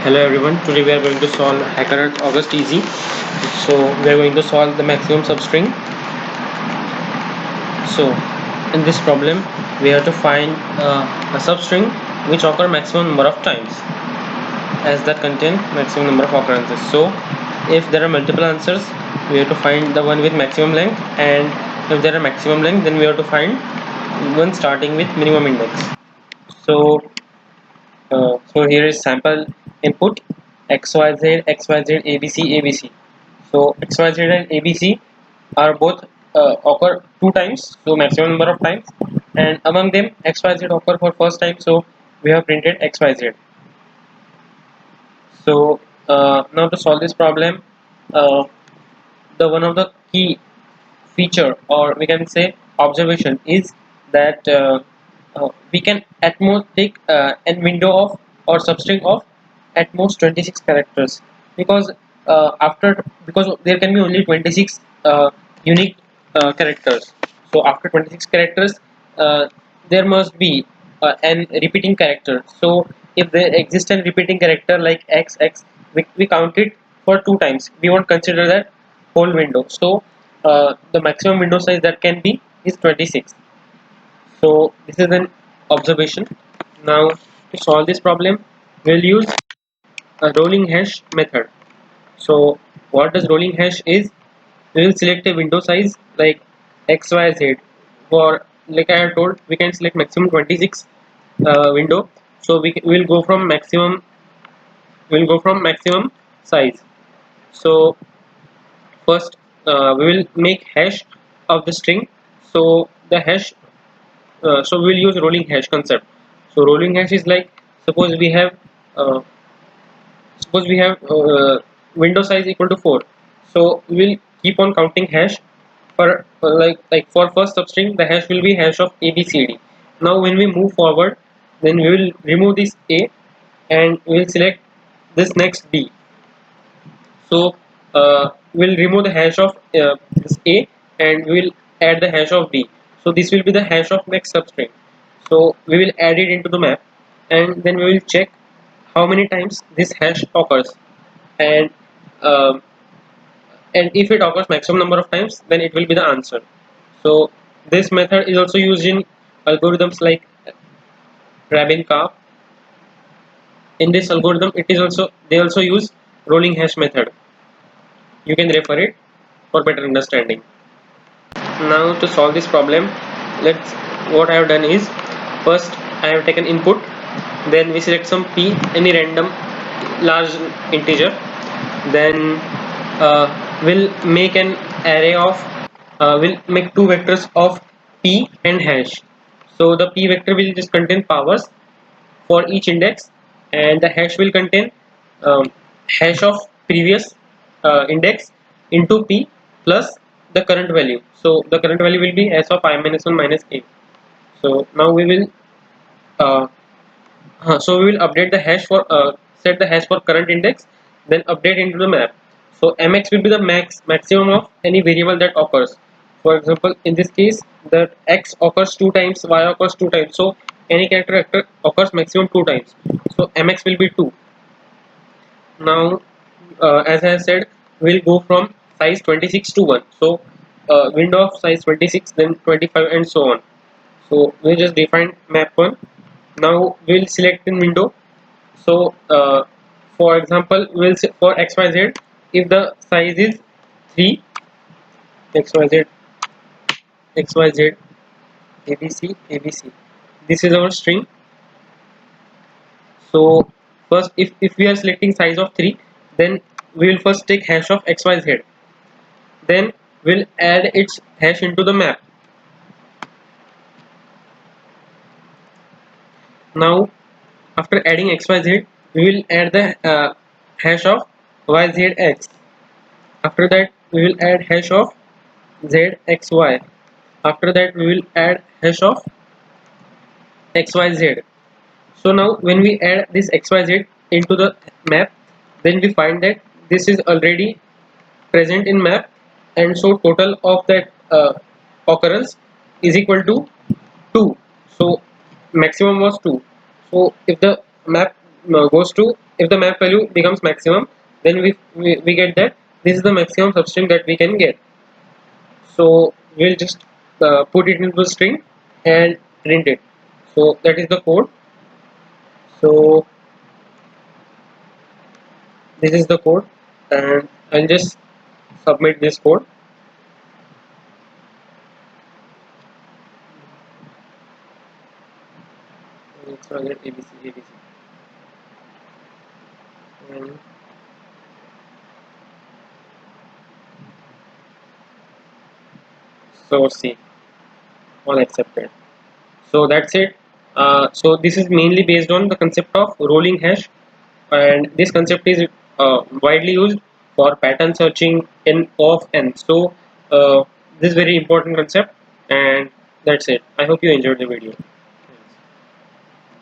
Hello everyone, today we are going to solve HackerNet August Easy. So we are going to solve the maximum substring. So in this problem we have to find a substring which occur maximum number of times as that contain maximum number of occurrences. So if there are multiple answers we have to find the one with maximum length, and if there are maximum length then we have to find one starting with minimum index. So so here is sample input XYZ, XYZ, ABC, ABC. So XYZ and ABC are both occur two times, so maximum number of times, and among them XYZ occur for first time, so we have printed XYZ. So now to solve this problem, uh, the one of the key feature, or we can say observation, is that we can at most take a window of or substring of at most 26 characters, because because there can be only 26 unique characters. So after 26 characters there must be an repeating character. So if there exists a repeating character like x, we count it for two times, we won't consider that whole window. So the maximum window size that can be is 26. So this is an observation. Now to solve this problem we'll use a rolling hash method. So what does rolling hash is? We will select a window size like XYZ. For, like I have told, we can select maximum 26 window. So will go from maximum size. So first we will make hash of the string. So the hash, so we will use rolling hash concept. So rolling hash is like, suppose we have uh, window size equal to 4, so we will keep on counting hash for like for first substring the hash will be hash of abcd. Now when we move forward, then we will remove this a and we will select this next b. So we'll remove the hash of this a and we will add the hash of b. So this will be the hash of next substring. So we will add it into the map, and then we will check how many times this hash occurs, and um, and if it occurs maximum number of times then it will be the answer. So this method is also used in algorithms like Rabin-Ka. In this algorithm it is also, they also use rolling hash method. You can refer it for better understanding. Now to solve this problem, let's what I have done is, first I have taken input, then we select some p, any random large integer, then we'll make an array of we'll make two vectors of p and hash. So the p vector will just contain powers for each index, and the hash will contain um, hash of previous index into p plus the current value. So the current value will be s of I minus 1 minus k. So now we will uh, we will update the hash for set the hash for current index, then update into the map. So mx will be the maximum of any variable that occurs. For example, in this case, that x occurs two times, y occurs two times. So any character occurs maximum two times. So mx will be 2. Now, as I said, we'll go from size 26 to 1. So window of size 26, then 25, and so on. So we'll just define map 1. Now we'll select in window. So for example, we'll say for xyz, if the size is 3, xyz, xyz, abc, abc, this is our string. So first, if we are selecting size of 3, then we will first take hash of xyz, then we'll add its hash into the map. Now after adding xyz, we will add the hash of yzx. After that we will add hash of zxy. After that we will add hash of xyz. So now when we add this xyz into the map, then we find that this is already present in map, and so total of that occurrence is equal to 2. So maximum was 2. So if the map goes to, if the map value becomes maximum, then we get that this is the maximum substring that we can get. So we'll just put it into the string and print it. So that is the code. So this is the code, and I'll just submit this code. Let's run it ABC ABC. And so C, all accepted. So that's it. So this is mainly based on the concept of rolling hash, and this concept is widely used for pattern searching in of n. So this is very important concept, and that's it. I hope you enjoyed the video.